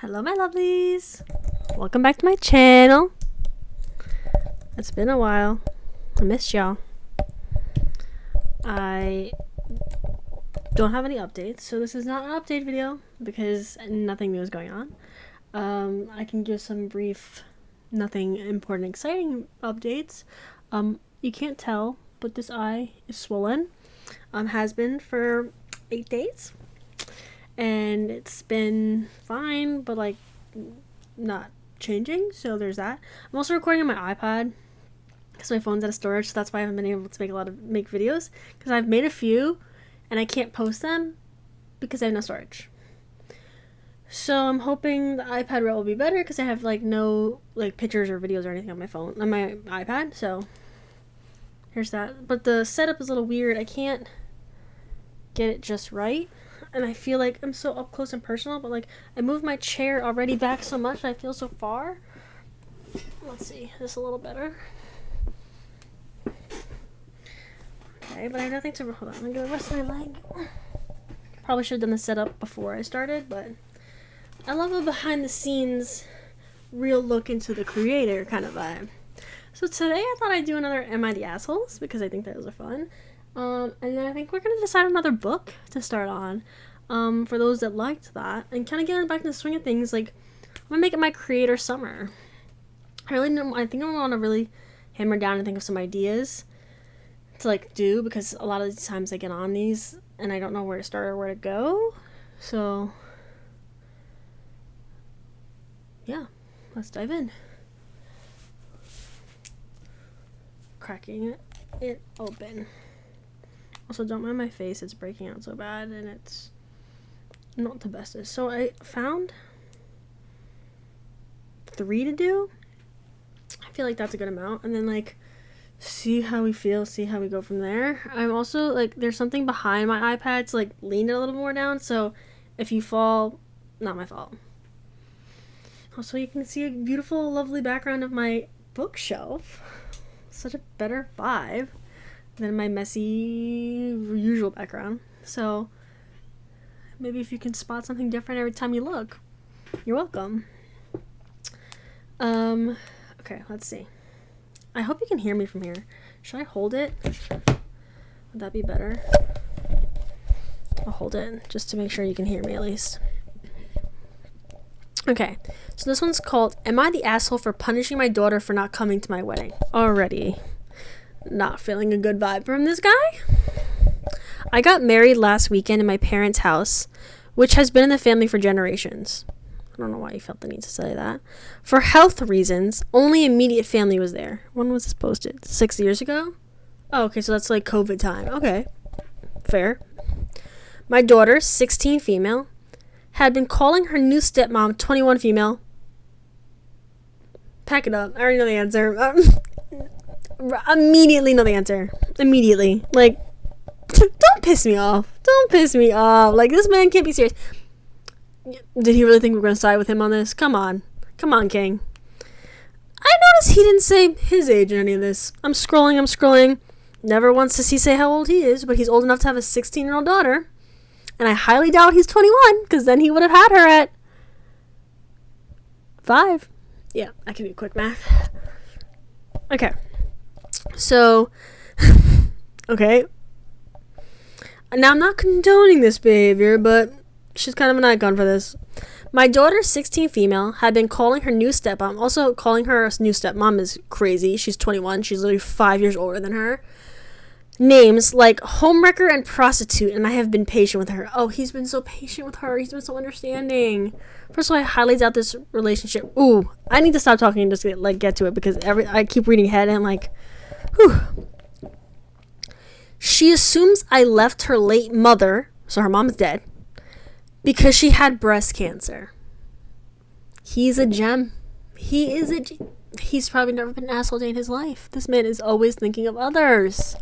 Hello my lovelies, welcome back to my channel. It's been a while. I missed y'all. I don't have any updates, so this is not an update video because nothing new is going on. I can give some brief, nothing important, exciting updates. You can't tell, but this eye is swollen. Has been for 8 days. And it's been fine, but like not changing, so there's that. I'm also recording on my iPad because my phone's out of storage, so that's why I haven't been able to make videos, because I've made a few and I can't post them because I have no storage. So I'm hoping the iPad row will be better because I have like no like pictures or videos or anything on my phone, on my iPad. So here's that. But the setup is a little weird. I can't get it just right. And I feel like I'm so up close and personal, but like I moved my chair already back so much, I feel so far. Let's see, this a little better. Okay, but I have nothing to, hold on, I'm gonna rest my leg. Probably should have done the setup before I started, but I love a behind the scenes, real look into the creator kind of vibe. So today I thought I'd do another Am I the Assholes, because I think those are fun. And then I think we're going to decide another book to start on, for those that liked that, and kind of get back in the swing of things. Like, I'm going to make it my creator summer. I think I want to really hammer down and think of some ideas to, like, do, because a lot of the times I get on these, and I don't know where to start or where to go. So, yeah, let's dive in. Cracking it open. Also, don't mind my face, it's breaking out so bad, and it's not the bestest. So I found 3 to do. I feel like that's a good amount. And then, like, see how we feel, see how we go from there. I'm also, like, there's something behind my iPad to, like, lean it a little more down, so if you fall, not my fault. Also, you can see a beautiful, lovely background of my bookshelf. Such a better vibe than my messy usual background. So maybe if you can spot something different every time you look, you're welcome. Okay, let's see. I hope you can hear me from here. Should I hold it? Would that be better? I'll hold it just to make sure you can hear me at least. Okay, so this one's called Am I the Asshole for Punishing My Daughter for Not Coming to My Wedding? Already not feeling a good vibe from this guy. I got married last weekend in my parents' house, which has been in the family for generations. I don't know why you felt the need to say that. For health reasons, only immediate family was there. When was this posted? 6 years ago? Oh, okay, so that's like COVID time. Okay, fair. My daughter, 16 female, had been calling her new stepmom, 21 female. Pack it up. I already know the answer. Immediately know the answer. Immediately. Like, don't piss me off. Don't piss me off. Like, this man can't be serious. Did he really think we're going to side with him on this? Come on. Come on, King. I noticed he didn't say his age in any of this. I'm scrolling. Never once does he say how old he is, but he's old enough to have a 16-year-old daughter. And I highly doubt he's 21, because then he would have had her at 5. Yeah, I can do quick math. Okay. So, okay. Now, I'm not condoning this behavior, but she's kind of an icon for this. My daughter, 16 female, had been calling her new stepmom. Also, calling her new stepmom is crazy. She's 21. She's literally 5 years older than her. Names like homewrecker and prostitute, and I have been patient with her. Oh, he's been so patient with her. He's been so understanding. First of all, I highly doubt this relationship. Ooh, I need to stop talking and just get to it, because I keep reading ahead and I'm like, whew. She assumes I left her late mother, so her mom's dead, because she had breast cancer. He's a gem. He's probably never been an asshole day in his life. This man is always thinking of others.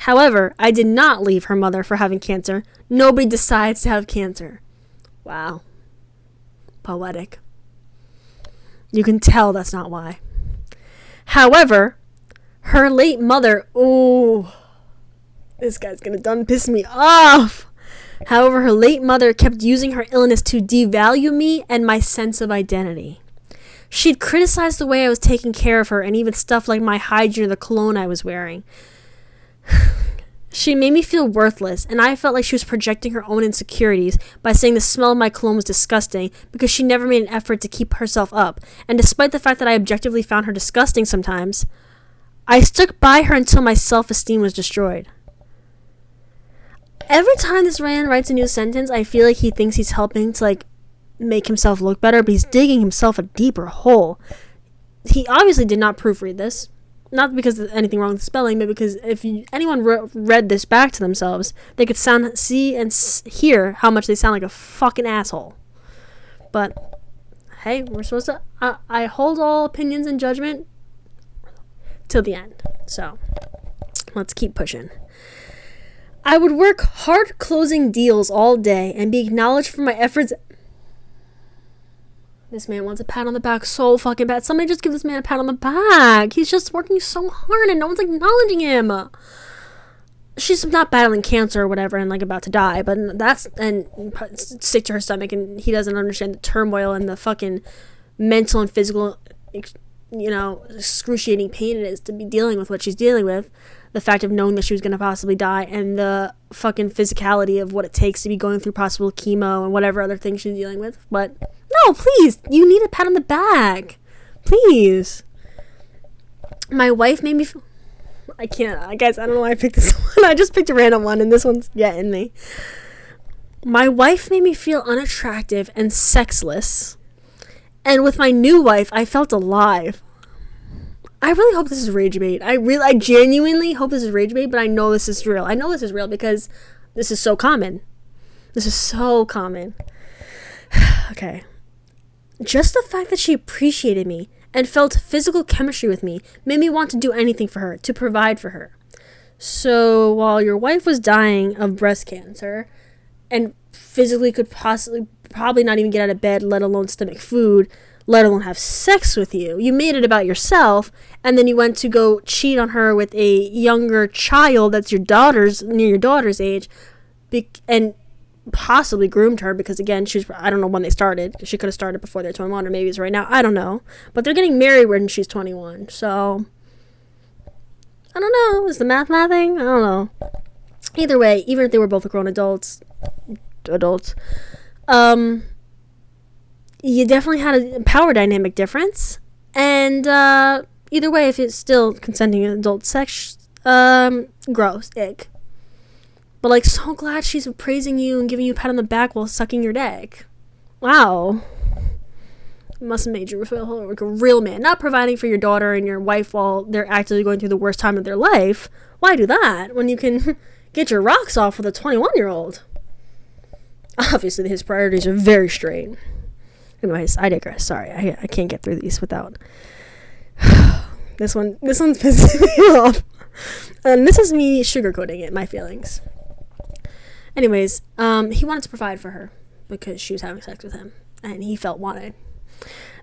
However, I did not leave her mother for having cancer. Nobody decides to have cancer. Wow. Poetic. You can tell that's not why. However, her late mother, ooh, this guy's gonna done piss me off. However, her late mother kept using her illness to devalue me and my sense of identity. She'd criticized the way I was taking care of her and even stuff like my hygiene or the cologne I was wearing. She made me feel worthless, and I felt like she was projecting her own insecurities by saying the smell of my cologne was disgusting because she never made an effort to keep herself up. And despite the fact that I objectively found her disgusting sometimes, I stuck by her until my self-esteem was destroyed. Every time this man writes a new sentence, I feel like he thinks he's helping to, make himself look better, but he's digging himself a deeper hole. He obviously did not proofread this. Not because there's anything wrong with spelling, but because if anyone read this back to themselves, they could see and hear how much they sound like a fucking asshole. But, hey, we're supposed to... I hold all opinions and judgment till the end. So, let's keep pushing. I would work hard closing deals all day and be acknowledged for my efforts... This man wants a pat on the back so fucking bad. Somebody just give this man a pat on the back. He's just working so hard and no one's acknowledging him. She's not battling cancer or whatever and about to die, but sick to her stomach, and he doesn't understand the turmoil and the fucking mental and physical, excruciating pain it is to be dealing with what she's dealing with. The fact of knowing that she was going to possibly die, and the fucking physicality of what it takes to be going through possible chemo and whatever other things she's dealing with. But no, please, you need a pat on the back. Please. My wife made me feel... I can't. Guys, I don't know why I picked this one. I just picked a random one, and this one's getting me. My wife made me feel unattractive and sexless. And with my new wife, I felt alive. I really hope this is rage bait. I genuinely hope this is rage bait, but I know this is real. I know this is real because this is so common. This is so common. Okay. Just the fact that she appreciated me and felt physical chemistry with me made me want to do anything for her, to provide for her. So while your wife was dying of breast cancer and physically could probably not even get out of bed, let alone stomach food, let alone have sex with you, you made it about yourself, and then you went to go cheat on her with a younger child that's near your daughter's age, and possibly groomed her, because again, I don't know when they started. She could have started before they're 21, or maybe it's right now. I don't know. But they're getting married when she's 21, so I don't know. Is the mathing? I don't know. Either way, even if they were both grown adults, you definitely had a power dynamic difference, and either way, if it's still consenting adult sex, gross, ick. But so glad she's praising you and giving you a pat on the back while sucking your dick. Wow. Must have made you feel like a real man. Not providing for your daughter and your wife while they're actively going through the worst time of their life. Why do that when you can get your rocks off with a 21-year-old? Obviously, his priorities are very straight. Anyways, I digress. Sorry, I can't get through these without... This one's pissing me off. And this is me sugarcoating it, my feelings. Anyways, he wanted to provide for her because she was having sex with him, and he felt wanted.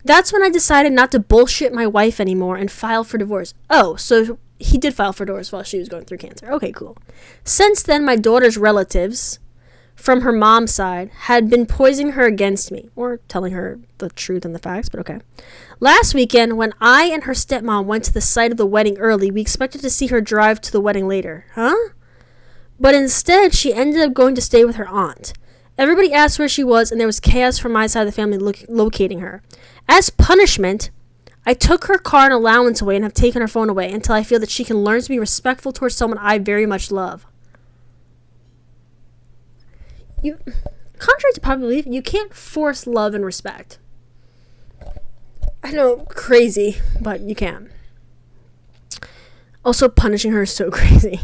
That's when I decided not to bullshit my wife anymore and file for divorce. Oh, so he did file for divorce while she was going through cancer. Okay, cool. Since then, my daughter's relatives from her mom's side had been poisoning her against me, or telling her the truth and the facts, but okay. Last weekend, when I and her stepmom went to the site of the wedding early, we expected to see her drive to the wedding later. Huh? But instead, she ended up going to stay with her aunt. Everybody asked where she was, and there was chaos from my side of the family locating her. As punishment, I took her car and allowance away and have taken her phone away until I feel that she can learn to be respectful towards someone I very much love. Contrary to popular belief, you can't force love and respect. I know, crazy, but you can. Also, punishing her is so crazy.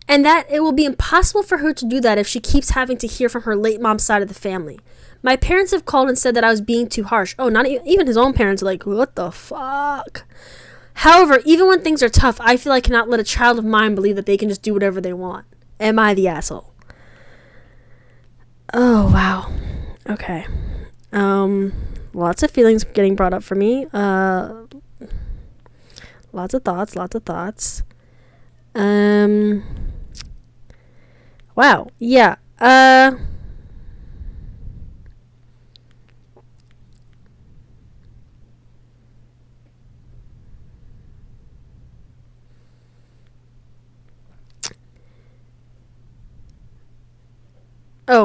And that it will be impossible for her to do that if she keeps having to hear from her late mom's side of the family. My parents have called and said that I was being too harsh. Oh, not even his own parents are like, what the fuck? However, even when things are tough, I feel I cannot let a child of mine believe that they can just do whatever they want. Am I the asshole? Oh, wow. Okay. Lots of feelings getting brought up for me. Lots of thoughts. Wow. Yeah. Oh,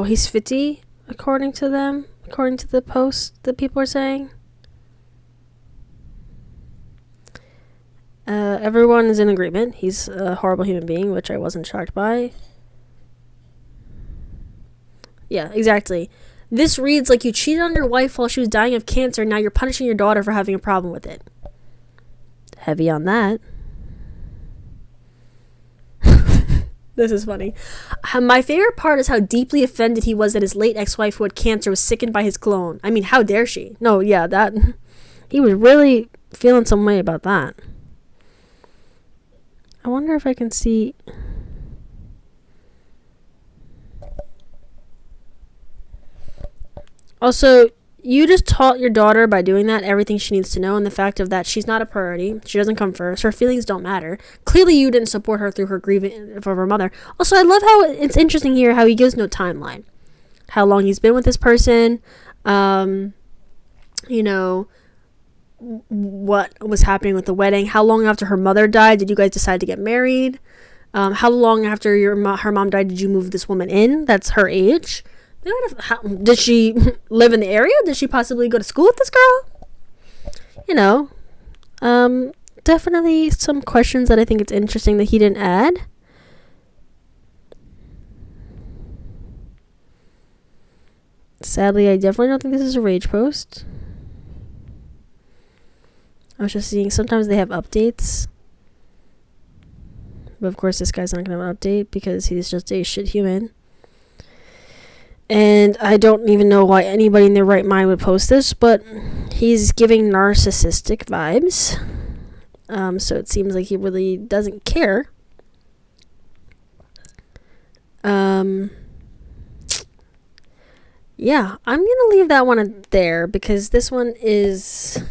he's 50, according to them, according to the post that people are saying. Everyone is in agreement. He's a horrible human being, which I wasn't shocked by. Yeah, exactly. This reads like you cheated on your wife while she was dying of cancer, and now you're punishing your daughter for having a problem with it. Heavy on that. This is funny. My favorite part is how deeply offended he was that his late ex-wife who had cancer was sickened by his clone. I mean, how dare she? No, yeah, that... He was really feeling some way about that. I wonder if I can see... Also, you just taught your daughter by doing that everything she needs to know, and the fact of that she's not a priority. She doesn't come first. Her feelings don't matter. Clearly, you didn't support her through her grieving for her mother. Also, I love how it's interesting here how he gives no timeline. How long he's been with this person. You know, what was happening with the wedding. How long after her mother died did you guys decide to get married? How long after her mom died did you move this woman in? That's her age. Did she live in the area? Did she possibly go to school with this girl? You know, definitely some questions that I think it's interesting that he didn't add. Sadly, I definitely don't think this is a rage post. I was just seeing sometimes they have updates. But of course, this guy's not going to have an update because he's just a shit human. And I don't even know why anybody in their right mind would post this, but he's giving narcissistic vibes. So it seems like he really doesn't care. Yeah, I'm going to leave that one there because this one is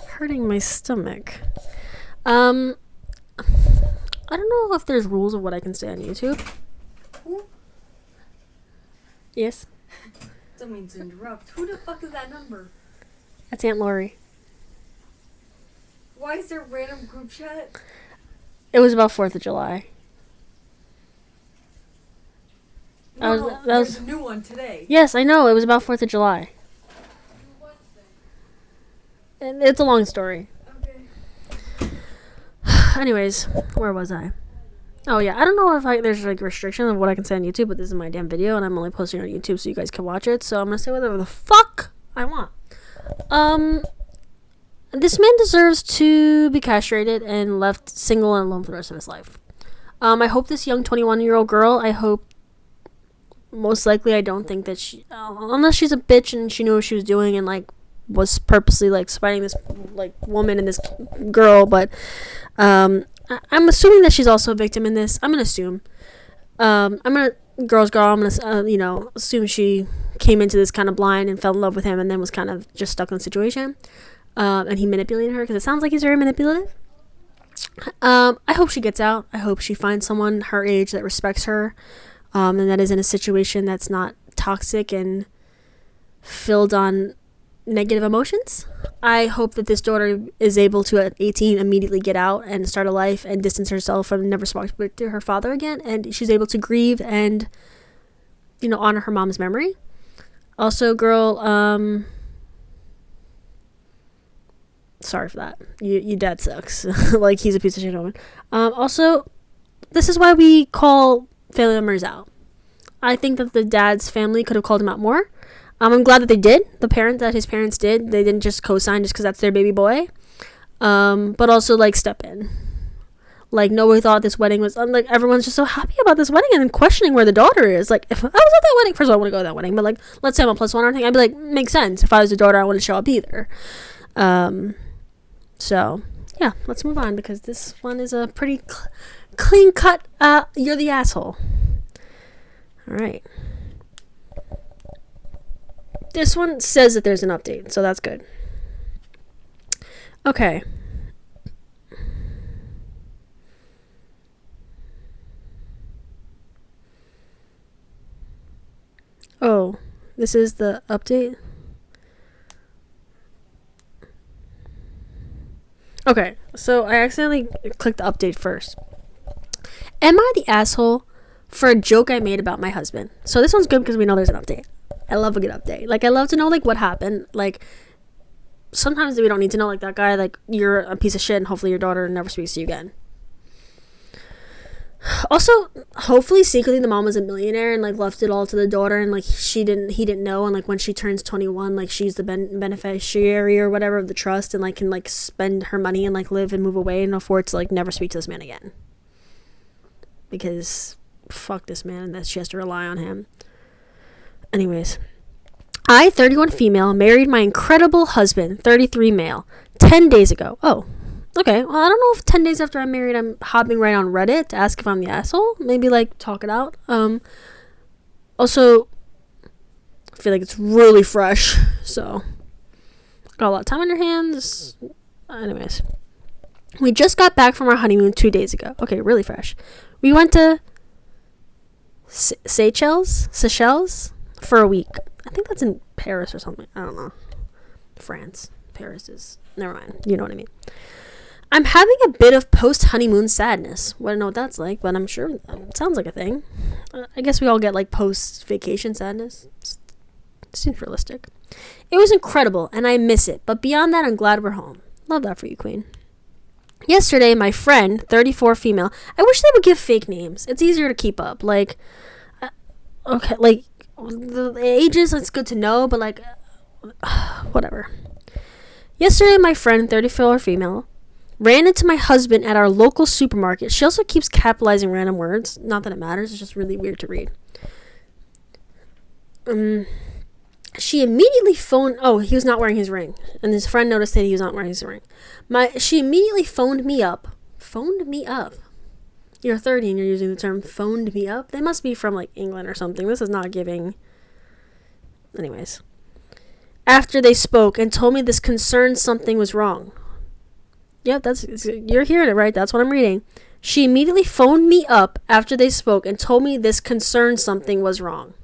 hurting my stomach. I don't know if there's rules of what I can say on YouTube. Yes? Don't mean to interrupt. Who the fuck is that number? That's Aunt Lori. Why is there a random group chat? It was about 4th of July. That was a new one today. Yes, I know. It was about 4th of July. And it's a long story. Okay. Anyways, where was I? Oh yeah, I don't know if there's like restriction of what I can say on YouTube, but this is my damn video and I'm only posting on YouTube so you guys can watch it. So I'm gonna say whatever the fuck I want. This man deserves to be castrated and left single and alone for the rest of his life. I hope this young 21-year-old girl, most likely I don't think that she, unless she's a bitch and she knew what she was doing and like was purposely like spiting this like woman and this girl, but I'm assuming that she's also a victim in this. I'm gonna assume. I'm gonna assume she came into this kind of blind and fell in love with him and then was kind of just stuck in the situation. And he manipulated her because it sounds like he's very manipulative. I hope she gets out. I hope she finds someone her age that respects her, and that is in a situation that's not toxic and filled on negative emotions. I hope that this daughter is able to at 18 immediately get out and start a life and distance herself from never speak to her father again, and she's able to grieve and honor her mom's memory. Also, girl, sorry for that. Your dad sucks. Like, he's a piece of shit woman. Also, this is why we call family members out. I think that the dad's family could have called him out more. I'm glad that they did. His parents did. They didn't just co-sign just because that's their baby boy. But also, like, step in. Like, nobody thought this wedding was... like, everyone's just so happy about this wedding and then questioning where the daughter is. Like, if I was at that wedding... First of all, I want to go to that wedding. But, like, let's say I'm a +1 or anything. I'd be like, makes sense. If I was the daughter, I wouldn't show up either. So, yeah. Let's move on because this one is a pretty clean cut... you're the asshole. All right. This one says that there's an update, so that's good. Okay. Oh, this is the update. Okay, so I accidentally clicked the update first. Am I the asshole for a joke I made about my husband? So this one's good because we know there's an update. I love a good update. Like, I love to know, like, what happened. Like, sometimes we don't need to know, like, that guy, like, you're a piece of shit and hopefully your daughter never speaks to you again. Also, hopefully secretly the mom was a millionaire and, like, left it all to the daughter, and, like, he didn't know, and, like, when she turns 21, like, she's the beneficiary or whatever of the trust, and, like, can, like, spend her money and, like, live and move away and afford to, like, never speak to this man again. Because fuck this man, and that she has to rely on him. Anyways, I, 31 female, married my incredible husband, 33 male, 10 days ago. Oh, okay. Well, I don't know if 10 days after I'm married, I'm hopping right on Reddit to ask if I'm the asshole. Maybe, like, talk it out. Also, I feel like it's really fresh, so got a lot of time on your hands. Anyways, we just got back from our honeymoon 2 days ago. Okay, really fresh. We went to Seychelles for a week. I think that's in Paris or something. I don't know. France. Paris is... Never mind. You know what I mean. I'm having a bit of post-honeymoon sadness. I don't know what that's like, but I'm sure it sounds like a thing. I guess we all get, like, post-vacation sadness. It seems realistic. It was incredible, and I miss it. But beyond that, I'm glad we're home. Love that for you, Queen. Yesterday, my friend, 34 female, I wish they would give fake names. It's easier to keep up. Like, okay, like, the ages, it's good to know, but, like, whatever. Yesterday, my friend, 34 female, ran into my husband at our local supermarket. She also keeps capitalizing random words. Not that it matters, it's just really weird to read. She immediately phoned... Oh, he was not wearing his ring. And his friend noticed that he was not wearing his ring. She immediately phoned me up. Phoned me up? You're 30 and you're using the term phoned me up? They must be from, like, England or something. This is not giving... Anyways. After they spoke and told me this concerned something was wrong. Yep, you're hearing it, right? That's what I'm reading. She immediately phoned me up after they spoke and told me this concerned something was wrong.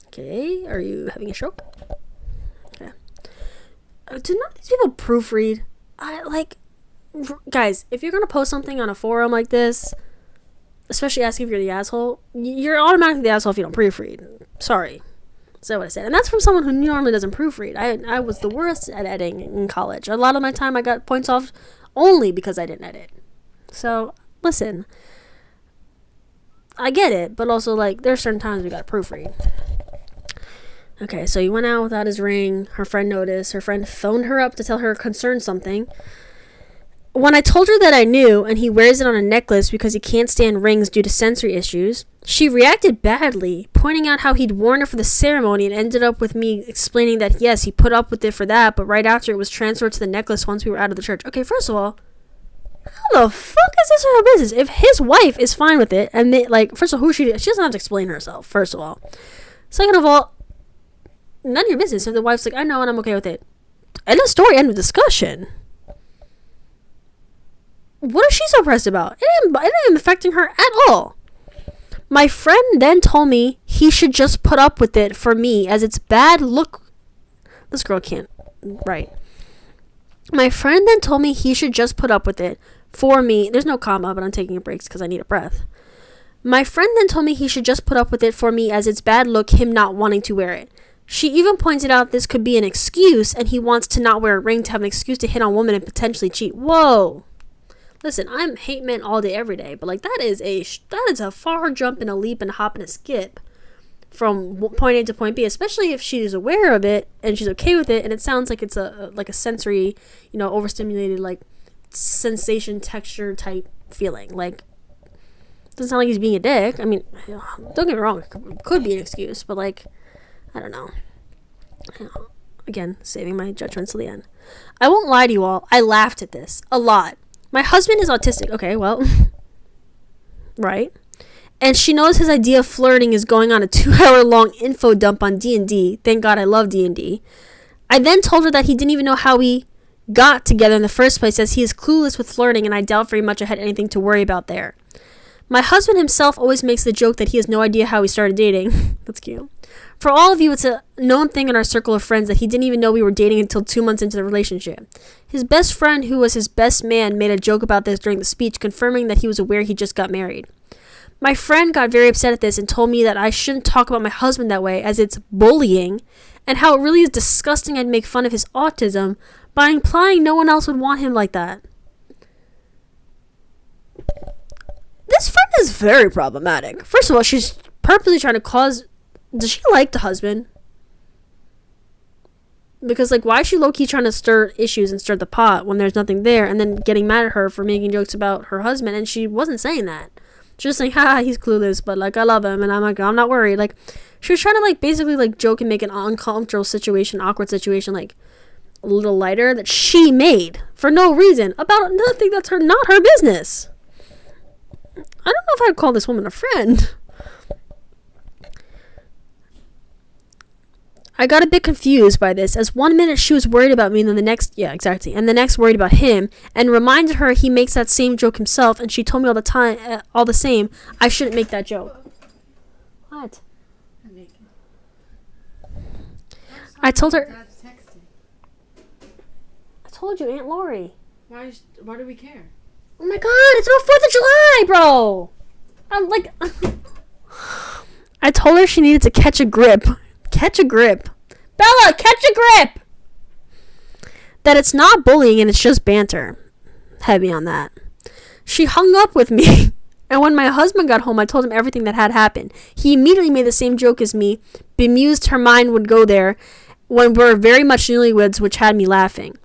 Okay, are you having a stroke? Okay. Do none of these people proofread? Guys, if you're gonna post something on a forum like this, especially asking if you're the asshole, you're automatically the asshole if you don't proofread. Sorry. That's what I said. And that's from someone who normally doesn't proofread. I was the worst at editing in college. A lot of my time I got points off only because I didn't edit. So, listen. I get it, but also, like, there's certain times we gotta proofread. Okay, so he went out without his ring. Her friend noticed. Her friend phoned her up to tell her concerned something. When I told her that I knew, and he wears it on a necklace because he can't stand rings due to sensory issues, she reacted badly, pointing out how he'd worn it for the ceremony and ended up with me explaining that, yes, he put up with it for that, but right after it was transferred to the necklace once we were out of the church. Okay, first of all, how the fuck is this her business? If his wife is fine with it, and they, like, first of all, she doesn't have to explain herself, first of all. Second of all, none of your business. If the wife's like, I know and I'm okay with it. End of story, end of discussion. What is she so pressed about? It ain't affecting her at all. My friend then told me he should just put up with it for me as it's bad look. This girl can't write. My friend then told me he should just put up with it for me. There's no comma, but I'm taking a break because I need a breath. My friend then told me he should just put up with it for me as it's bad look him not wanting to wear it. She even pointed out this could be an excuse and he wants to not wear a ring to have an excuse to hit on women and potentially cheat. Whoa. Listen, I'm hate men all day, every day, but, like, that is a far jump and a leap and a hop and a skip from point A to point B, especially if she's aware of it and she's okay with it, and it sounds like it's a sensory, overstimulated, like, sensation texture type feeling. Like, doesn't sound like he's being a dick. I mean, don't get me wrong, it could be an excuse, but, like, I don't know. Again, saving my judgments to the end. I won't lie to you all, I laughed at this a lot. My husband is autistic. Okay, well, right. And she knows his idea of flirting is going on a 2-hour-long info dump on D&D. Thank God I love D&D. I then told her that he didn't even know how we got together in the first place, as he is clueless with flirting, and I doubt very much I had anything to worry about there. My husband himself always makes the joke that he has no idea how we started dating. That's cute. For all of you, it's a known thing in our circle of friends that he didn't even know we were dating until 2 months into the relationship. His best friend, who was his best man, made a joke about this during the speech, confirming that he was aware he just got married. My friend got very upset at this and told me that I shouldn't talk about my husband that way, as it's bullying, and how it really is disgusting I'd make fun of his autism by implying no one else would want him like that. This friend is very problematic. First of all, she's purposely trying to cause... Does she like the husband? Because, like, why is she low-key trying to stir issues and stir the pot when there's nothing there, and then getting mad at her for making jokes about her husband? And she wasn't saying that. She was saying, haha, he's clueless, but, like, I love him, and I'm like, I'm not worried. Like, she was trying to, like, basically, like, joke and make an uncomfortable situation, awkward situation, like, a little lighter that she made for no reason about nothing that's not her business. I don't know if I'd call this woman a friend. I got a bit confused by this, as 1 minute she was worried about me, and then the next, and the next worried about him, and reminded her he makes that same joke himself, and she told me all the time, all the same, I shouldn't make that joke. What? I told her. I told you, Aunt Lori. Why do we care? Oh my god, it's about 4th of July, bro! I'm like... I told her she needed to catch a grip. Catch a grip. Bella, catch a grip! That it's not bullying and it's just banter. Heavy on that. She hung up with me. And when my husband got home, I told him everything that had happened. He immediately made the same joke as me, bemused her mind would go there when we're very much newlyweds, which had me laughing.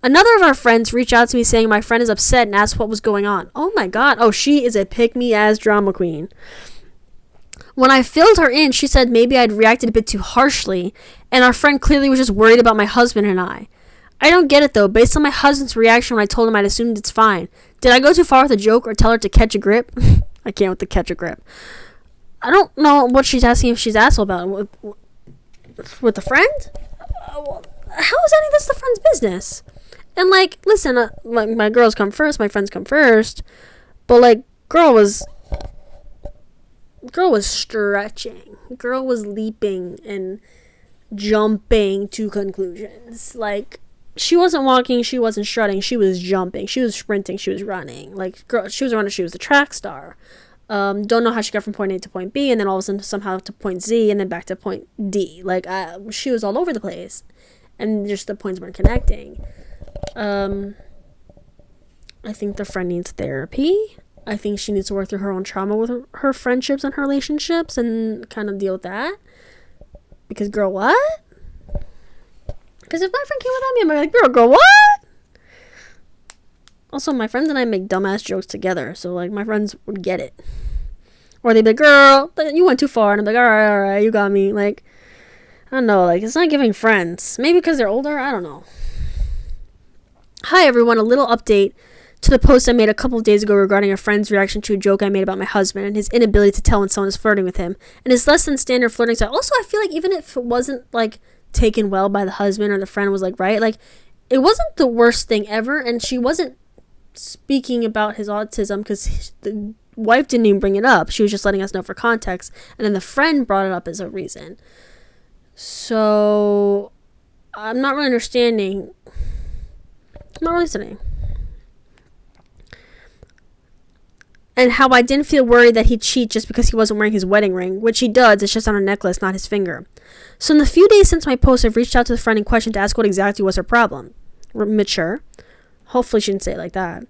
Another of our friends reached out to me saying my friend is upset and asked what was going on. Oh my god. Oh, she is a pick-me-ass drama queen. When I filled her in, she said maybe I'd reacted a bit too harshly, and our friend clearly was just worried about my husband and I. I don't get it though. Based on my husband's reaction when I told him I'd assumed it's fine. Did I go too far with a joke or tell her to catch a grip? I can't with the catch a grip. I don't know what she's asking if she's asshole about. With the friend? How is any of this the friend's business? And, like, listen, my girls come first, my friends come first. But, like, girl was stretching. Girl was leaping and jumping to conclusions. Like, she wasn't walking, she wasn't strutting, she was jumping, she was sprinting, she was running. Like, girl, she was a runner, she was a track star. Don't know how she got from point A to point B, and then all of a sudden somehow to point Z, and then back to point D. Like, she was all over the place. And just the points weren't connecting. I think the friend needs therapy. I think she needs to work through her own trauma with her friendships and her relationships and kind of deal with that. Because, girl, what? Because if my friend came without me, I'm like, girl, what? Also, my friends and I make dumbass jokes together. So, like, my friends would get it. Or they'd be like, girl, you went too far. And I'm like, all right, you got me. Like, I don't know. Like, it's not giving friends. Maybe because they're older. I don't know. Hi, everyone. A little update to the post I made a couple of days ago regarding a friend's reaction to a joke I made about my husband and his inability to tell when someone is flirting with him and his less than standard flirting style. Also, I feel like even if it wasn't, like, taken well by the husband or the friend was, like, right, like, it wasn't the worst thing ever, and she wasn't speaking about his autism because the wife didn't even bring it up. She was just letting us know for context, and then the friend brought it up as a reason. So, I'm not really understanding. I'm not really listening. And how I didn't feel worried that he'd cheat just because he wasn't wearing his wedding ring, which he does, it's just on a necklace, not his finger. So in the few days since my post, I've reached out to the friend in question to ask what exactly was her problem. Mature. Hopefully she didn't say it like that.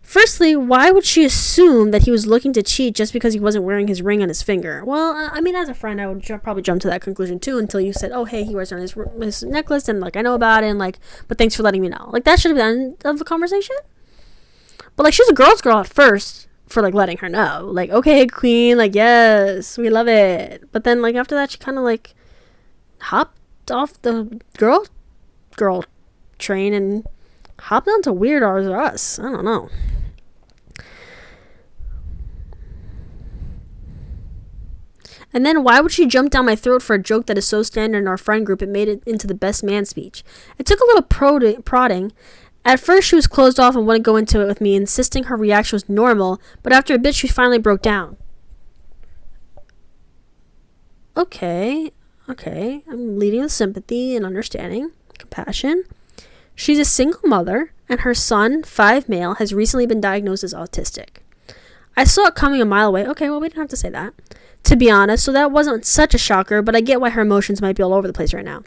Firstly, why would she assume that he was looking to cheat just because he wasn't wearing his ring on his finger? Well, I mean, as a friend, I would probably jump to that conclusion too until you said, oh, hey, he wears it on his necklace, and, like, I know about it, and, like, but thanks for letting me know. Like, that should have been the end of the conversation. But, like, she's a girl's girl at first for, like, letting her know. Like, okay, queen, like, yes, we love it. But then, like, after that, she kind of, like, hopped off the girl train and hopped onto Weird or Us. I don't know. And then why would she jump down my throat for a joke that is so standard in our friend group it made it into the best man speech? It took a little prodding, At first, she was closed off and wouldn't go into it with me, insisting her reaction was normal, but after a bit, she finally broke down. Okay, I'm leading with sympathy and understanding, compassion. She's a single mother, and her son, 5 male, has recently been diagnosed as autistic. I saw it coming a mile away. Okay, well, we didn't have to say that, to be honest, so that wasn't such a shocker, but I get why her emotions might be all over the place right now.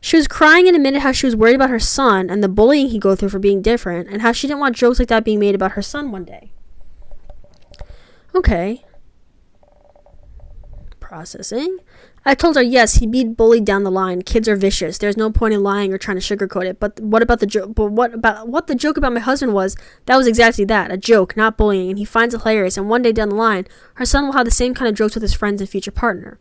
She was crying and admitted how she was worried about her son and the bullying he'd go through for being different, and how she didn't want jokes like that being made about her son one day. Okay. Processing. I told her, yes, he'd be bullied down the line. Kids are vicious. There's no point in lying or trying to sugarcoat it. But what about the joke? But what the joke about my husband was? That was exactly that, a joke, not bullying. And he finds it hilarious. And one day down the line, her son will have the same kind of jokes with his friends and future partner.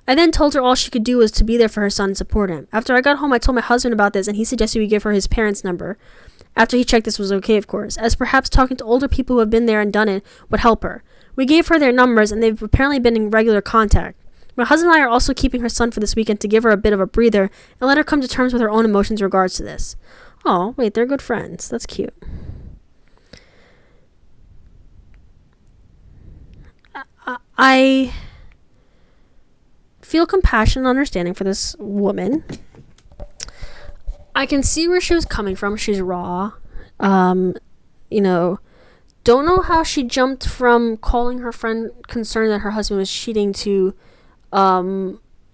I then told her all she could do was to be there for her son and support him. After I got home, I told my husband about this, and he suggested we give her his parents' number. After he checked this was okay, of course, as perhaps talking to older people who have been there and done it would help her. We gave her their numbers, and they've apparently been in regular contact. My husband and I are also keeping her son for this weekend to give her a bit of a breather and let her come to terms with her own emotions in regards to this. Oh, wait, they're good friends. That's cute. I feel compassion and understanding for this woman. I can see where she was coming from. She's raw. Don't know how she jumped from calling her friend concerned that her husband was cheating to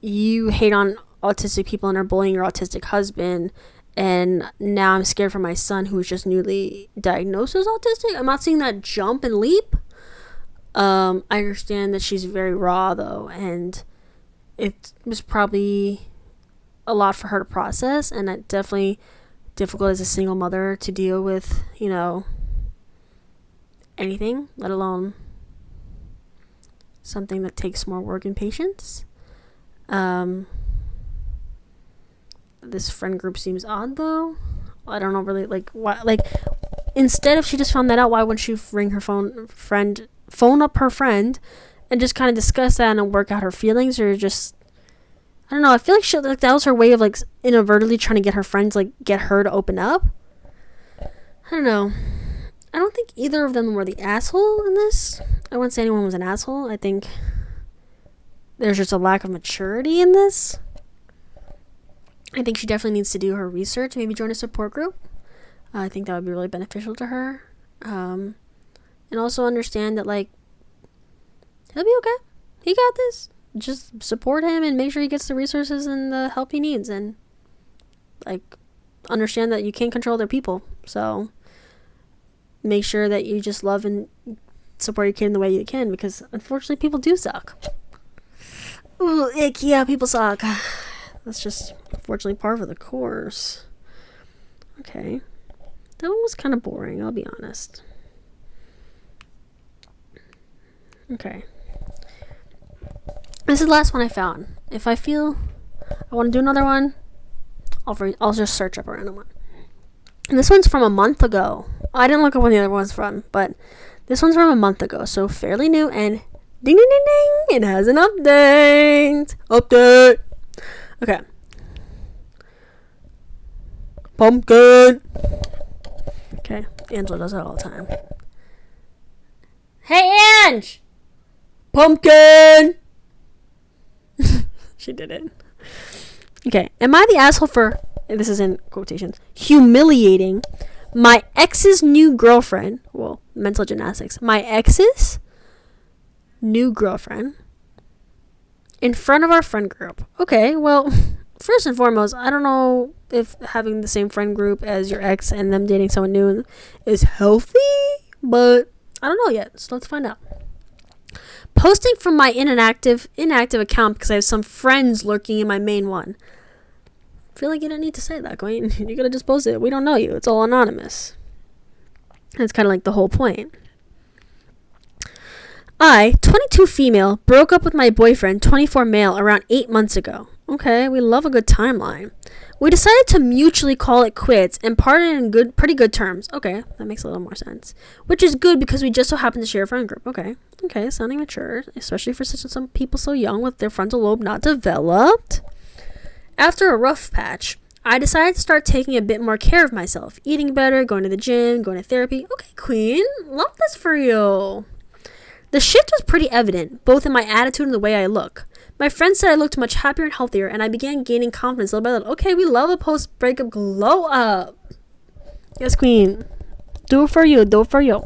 you hate on autistic people and are bullying your autistic husband, and now I'm scared for my son who was just newly diagnosed as autistic. I'm not seeing that jump and leap. I understand that she's very raw though, and it was probably a lot for her to process, and it definitely difficult as a single mother to deal with, anything, let alone something that takes more work and patience. This friend group seems odd though. I don't know really why. Instead, if she just found that out, why wouldn't she ring her phone up her friend and just kind of discuss that and work out her feelings, or just, I don't know. I feel like that was her way of inadvertently trying to get her friends, get her to open up. I don't know. I don't think either of them were the asshole in this. I wouldn't say anyone was an asshole. I think there's just a lack of maturity in this. I think she definitely needs to do her research, maybe join a support group. I think that would be really beneficial to her. And also understand that, he'll be okay. He got this. Just support him and make sure he gets the resources and the help he needs. And, understand that you can't control other people. So make sure that you just love and support your kid in the way you can, because unfortunately people do suck. Ooh, ick, yeah, people suck. That's just unfortunately part of the course. Okay. That one was kind of boring, I'll be honest. Okay. This is the last one I found. If I feel I want to do another one, I'll just search up a random one. And this one's from a month ago. I didn't look up when the other one's from, but this one's from a month ago, so fairly new, and ding ding ding ding, it has an update. Okay. Pumpkin. Okay, Angela does that all the time. Hey, Ange! Pumpkin! She did it. Okay, am I the asshole for, this is in quotations, humiliating my ex's new girlfriend, well, mental gymnastics, my ex's new girlfriend in front of our friend group? Okay, well, first and foremost, I don't know if having the same friend group as your ex and them dating someone new is healthy, but I don't know yet, so let's find out. Posting from my inactive account because I have some friends lurking in my main one. I feel like you don't need to say that, Queen. You gotta just post it. We don't know you. It's all anonymous. That's kind of the whole point. I, 22 female, broke up with my boyfriend, 24 male, around 8 months ago. Okay, we love a good timeline. We decided to mutually call it quits and parted in pretty good terms. Okay, that makes a little more sense. Which is good because we just so happen to share a friend group. Okay, sounding mature, especially for some people so young with their frontal lobe not developed. After a rough patch, I decided to start taking a bit more care of myself, eating better, going to the gym, going to therapy. Okay, queen, love this for you. The shift was pretty evident, both in my attitude and the way I look. My friends said I looked much happier and healthier, and I began gaining confidence little by little. Okay, we love a post-breakup glow up. Yes, queen. Do it for you. Do it for you.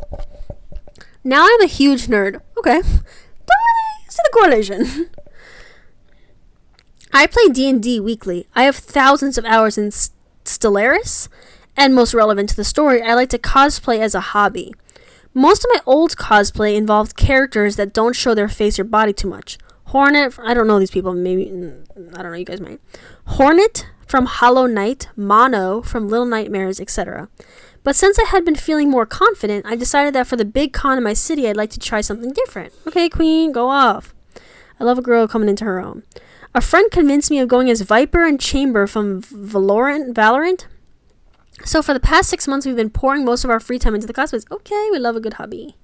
Now I'm a huge nerd. Okay. Don't really see the correlation. I play D&D weekly. I have thousands of hours in Stellaris, and most relevant to the story, I like to cosplay as a hobby. Most of my old cosplay involved characters that don't show their face or body too much. Hornet, I don't know these people, maybe, I don't know, you guys might. Hornet from Hollow Knight, Mono from Little Nightmares, etc. But since I had been feeling more confident, I decided that for the big con in my city, I'd like to try something different. Okay, queen, go off. I love a girl coming into her own. A friend convinced me of going as Viper and Chamber from Valorant. So for the past 6 months, we've been pouring most of our free time into the cosplays. Okay, we love a good hobby.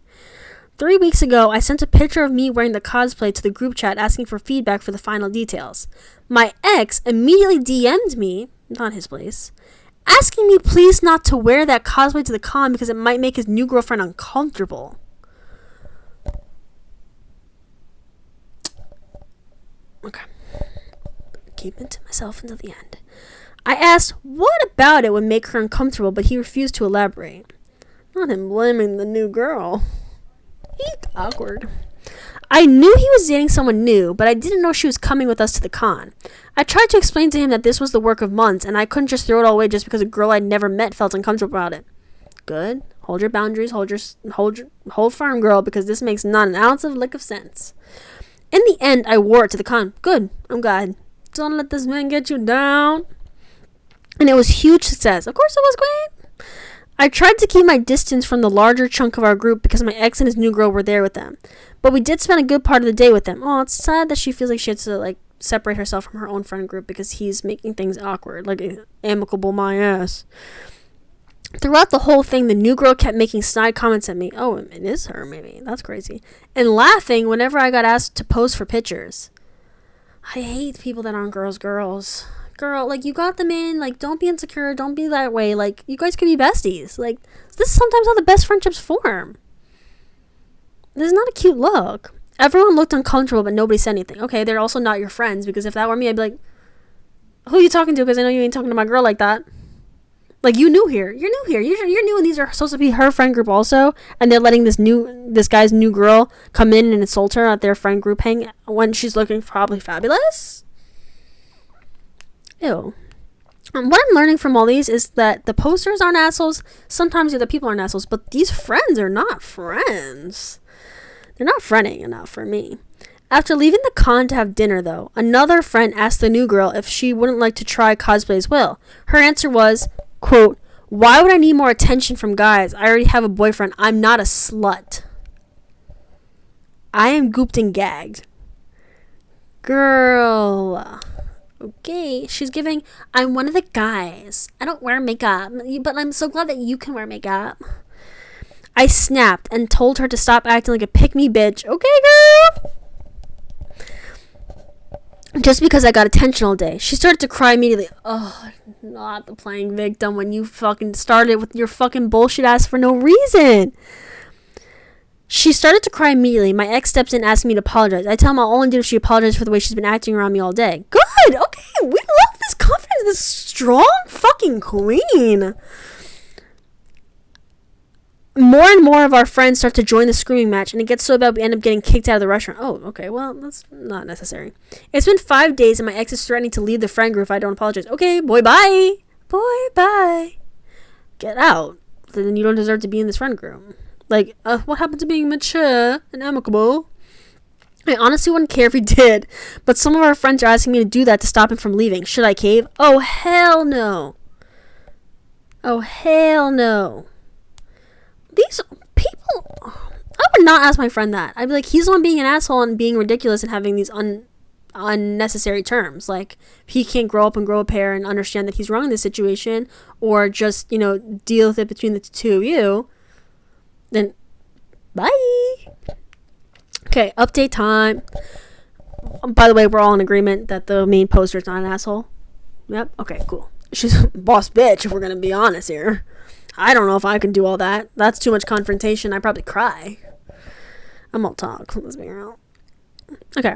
3 weeks ago, I sent a picture of me wearing the cosplay to the group chat asking for feedback for the final details. My ex immediately DM'd me, not his place, asking me please not to wear that cosplay to the con because it might make his new girlfriend uncomfortable. Okay. Keep it to myself until the end. I asked what about it would make her uncomfortable, but he refused to elaborate. Not him blaming the new girl. Eek, awkward. I knew he was dating someone new, but I didn't know she was coming with us to the con. I tried to explain to him that this was the work of months, and I couldn't just throw it all away just because a girl I'd never met felt uncomfortable about it. Good. Hold your boundaries. Hold firm, girl, because this makes not an ounce of lick of sense. In the end, I wore it to the con. Good. I'm glad. Don't let this man get you down. And it was huge success. Of course it was, queen. I tried to keep my distance from the larger chunk of our group because my ex and his new girl were there with them. But we did spend a good part of the day with them. Oh, it's sad that she feels like she has to, separate herself from her own friend group because he's making things awkward. Amicable my ass. Throughout the whole thing, the new girl kept making snide comments at me. Oh, it is her, maybe. That's crazy. And laughing whenever I got asked to pose for pictures. I hate people that aren't girls. Girl, you got them in. Don't be insecure. Don't be that way. You guys could be besties. This is sometimes how the best friendships form. This is not a cute look. Everyone looked uncomfortable, but nobody said anything. Okay, they're also not your friends, because if that were me, I'd be like, who are you talking to? Because I know you ain't talking to my girl like that. You new here. You're new here. You're new, and these are supposed to be her friend group also, and they're letting this guy's new girl come in and insult her at their friend group hang when she's looking probably fabulous. Ew. What I'm learning from all these is that the posters aren't assholes. Sometimes the other people aren't assholes, but these friends are not friends. They're not friending enough for me. After leaving the con to have dinner, though, another friend asked the new girl if she wouldn't like to try cosplay as well. Her answer was, quote, "Why would I need more attention from guys? I already have a boyfriend. I'm not a slut." I am gooped and gagged. Girl. Okay, she's giving, I'm one of the guys. I don't wear makeup, but I'm so glad that you can wear makeup. I snapped and told her to stop acting like a pick-me bitch. Okay, girl. Just because I got attention all day. She started to cry immediately. Oh, not the playing victim when you fucking started with your fucking bullshit ass for no reason. She started to cry immediately. My ex steps in asking me to apologize. I tell him I'll only do if she apologizes for the way she's been acting around me all day. Good! Okay, we love this confidence, this strong fucking queen. More and more of our friends start to join the screaming match, and it gets so bad we end up getting kicked out of the restaurant. Oh, okay, well, that's not necessary. It's been 5 days, and my ex is threatening to leave the friend group if I don't apologize. Okay, boy, bye. Boy, bye. Get out. Then you don't deserve to be in this friend group. What happened to being mature and amicable? I honestly wouldn't care if he did, but some of our friends are asking me to do that to stop him from leaving. Should I cave? Oh, hell no. Oh, hell no. These people, I would not ask my friend that. I'd be like, he's the one being an asshole and being ridiculous and having these unnecessary terms. He can't grow up and grow a pair and understand that he's wrong in this situation, or just, deal with it between the two of you. Then, bye. Okay, update time. By the way, we're all in agreement that the main poster is not an asshole. Yep. Okay, cool. she's boss bitch, if we're gonna be honest here. I don't know if I can do all that. That's too much confrontation. I'd probably cry. I'm all talk. Let's be real. Okay.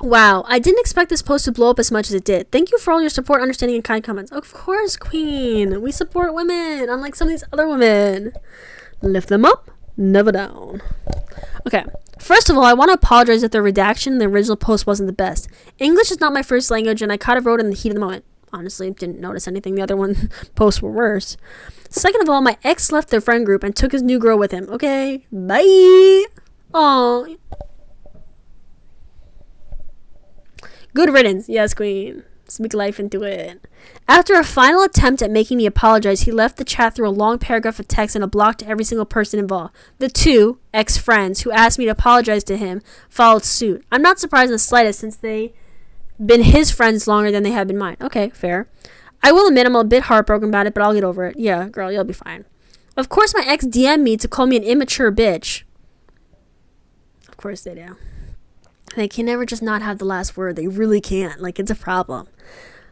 Wow, I didn't expect this post to blow up as much as it did. Thank you for all your support, understanding, and kind comments. Of course, queen. We support women, unlike some of these other women. Lift them up, never down. Okay. First of all, I want to apologize if the redaction in the original post wasn't the best. English is not my first language, and I kind of wrote in the heat of the moment. Honestly, didn't notice anything. The other one posts were worse. Second of all, my ex left their friend group and took his new girl with him. Okay, bye. Oh, good riddance. Yes, queen. Speak life into it. After a final attempt at making me apologize, he left the chat through a long paragraph of text and a block to every single person involved. The two ex-friends who asked me to apologize to him followed suit. I'm not surprised in the slightest since they been his friends longer than they have been mine. Okay, fair. I will admit I'm a bit heartbroken about it, but I'll get over it. Yeah, girl, you'll be fine. Of course, my ex DM'd me to call me an immature bitch. Of course they do. They can never just not have the last word. They really can't. Like, it's a problem.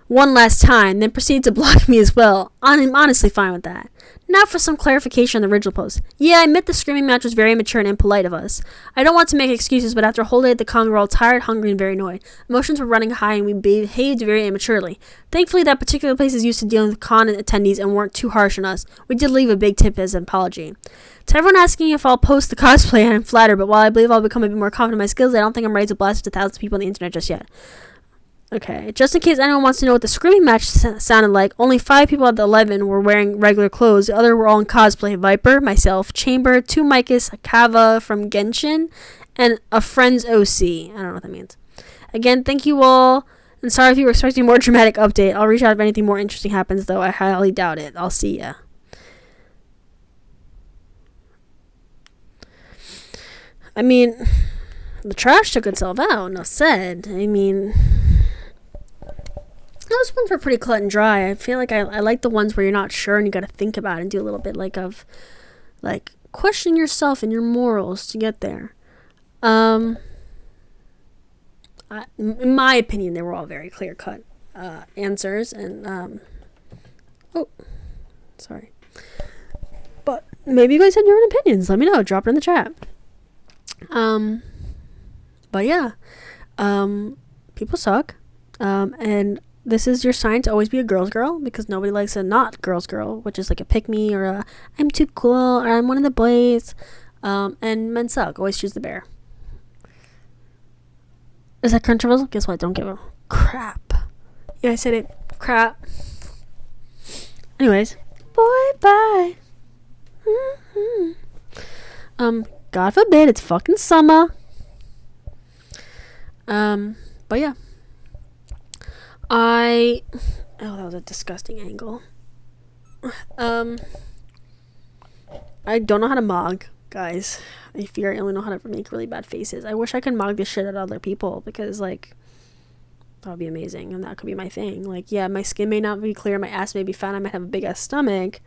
One last time, then proceeded to block me as well. I'm honestly fine with that. Now for some clarification on the original post. Yeah, I admit the screaming match was very immature and impolite of us. I don't want to make excuses, but after a whole day at the con, we were all tired, hungry, and very annoyed. Emotions were running high, and we behaved very immaturely. Thankfully, that particular place is used to dealing with con attendees and weren't too harsh on us. We did leave a big tip as an apology. To everyone asking if I'll post the cosplay, I'm flattered, but while I believe I'll become a bit more confident in my skills, I don't think I'm ready to blast it to thousands of people on the internet just yet. Okay, just in case anyone wants to know what the screaming match sounded like, only 5 people out of the 11 were wearing regular clothes. The other were all in cosplay. Viper, myself, Chamber, 2 Micus, Kava from Genshin, and a friend's OC. I don't know what that means. Again, thank you all, and sorry if you were expecting a more dramatic update. I'll reach out if anything more interesting happens, though I highly doubt it. I'll see ya. I mean, the trash took itself out, enough said. I mean, those ones were pretty cut and dry. I feel like I like the ones where you're not sure and you gotta think about it and do a little bit like questioning yourself and your morals to get there. In my opinion, they were all very clear cut answers, and oh, sorry. But maybe you guys have different opinions. Let me know. Drop it in the chat. But yeah, people suck, and this is your sign to always be a girl's girl, because nobody likes a not girl's girl, which is like a pick me or a I'm too cool or I'm one of the boys, and men suck. Always choose the bear. Is that controversial? Guess what? Don't give a crap. Yeah, I said it. Crap. Anyways, boy, bye. God forbid, it's fucking summer. But yeah. Oh, that was a disgusting angle. I don't know how to mog, guys. I fear I only know how to make really bad faces. I wish I could mog this shit at other people, because, like, that would be amazing, and that could be my thing. Like, yeah, my skin may not be clear, my ass may be fat, I might have a big ass stomach,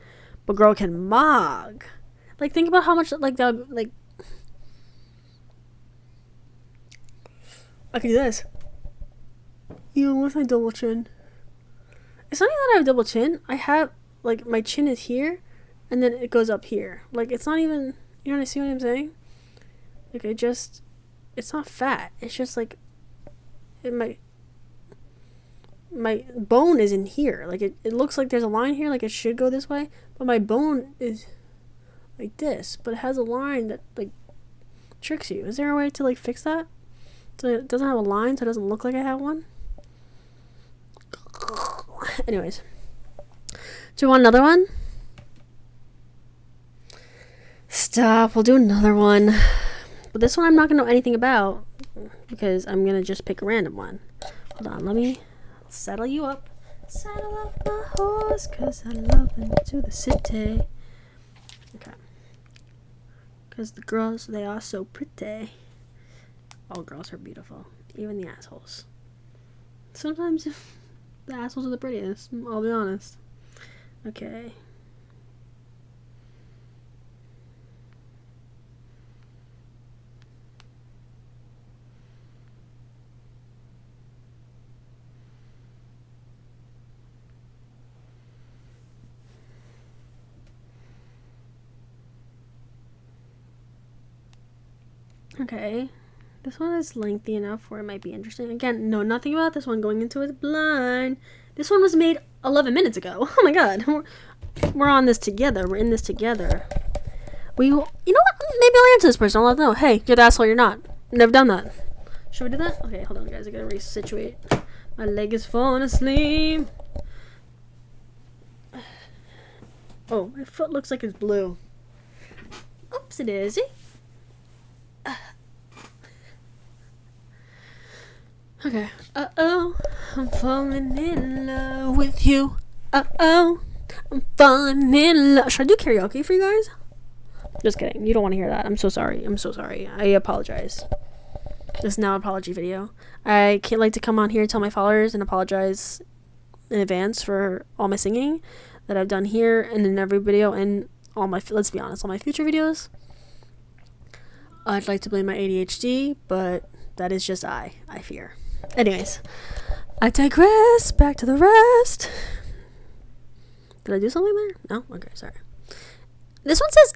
but girl can mog. Like, think about how much, like, that would, like, I can do this. With my double chin. It's not even that I have a double chin. I have, like, my chin is here, and then it goes up here. Like, it's not even, you know what I see what I'm saying? Like, it's not fat. It's just, like, my bone is in here. Like, it looks like there's a line here, like it should go this way, but my bone is like this, but it has a line that, like, tricks you. Is there a way to, like, fix that? So it doesn't have a line, so it doesn't look like I have one? Anyways, do you want another one? Stop, we'll do another one. But this one I'm not gonna know anything about, because I'm gonna just pick a random one. Hold on, let me saddle you up. Saddle up my horse, cause I love him to the city. Okay. Cause the girls, they are so pretty. All girls are beautiful, even the assholes. Sometimes the assholes are the prettiest, I'll be honest. Okay. Okay. This one is lengthy enough where it might be interesting. Again, know nothing about this one. Going into it blind. This one was made 11 minutes ago. Oh my god. We're on this together. We're in this together. You know what? Maybe I'll answer this person. I'll let them know. Hey, you're the asshole. You're not. Never done that. Should we do that? Okay, hold on, guys. I gotta resituate. My leg is falling asleep. Oh, my foot looks like it's blue. Oops, it is. Okay. Uh-oh, I'm falling in love with you. Uh-oh, I'm falling in love. Should I do karaoke for you guys? Just kidding. You don't want to hear that. I'm so sorry. I apologize. This is now an apology video. I can't like to come on here and tell my followers and apologize in advance for all my singing that I've done here and in every video and all my, let's be honest, all my future videos. I'd like to blame my ADHD, but that is just I fear. Anyways, I digress. Back to the rest. Did I do something there? No? Okay, sorry. This one says,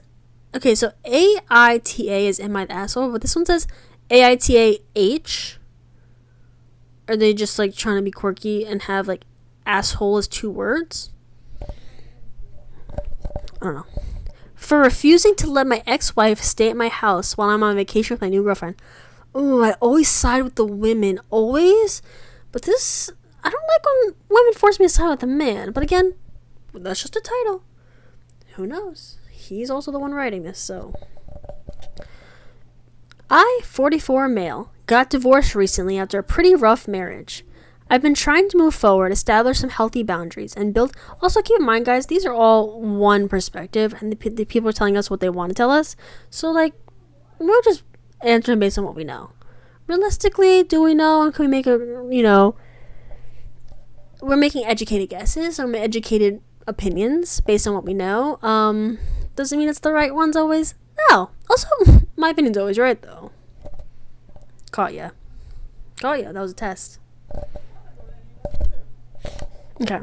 okay, so AITA is in my asshole, but this one says AITAH. Are they just like trying to be quirky and have like asshole as 2 words? I don't know. For refusing to let my ex-wife stay at my house while I'm on vacation with my new girlfriend. Oh, I always side with the women. Always. But this, I don't like when women force me to side with a man. But again, that's just a title. Who knows? He's also the one writing this, so. I, 44 male, got divorced recently after a pretty rough marriage. I've been trying to move forward, establish some healthy boundaries, and build. Also, keep in mind, guys, these are all one perspective, and the people are telling us what they want to tell us. So, like, we're just answering based on what we know. Realistically, do we know? And can we make a, we're making educated guesses or educated opinions based on what we know. Doesn't mean it's the right ones always. No. Also, my opinion's always right, though. Caught ya. That was a test. Okay.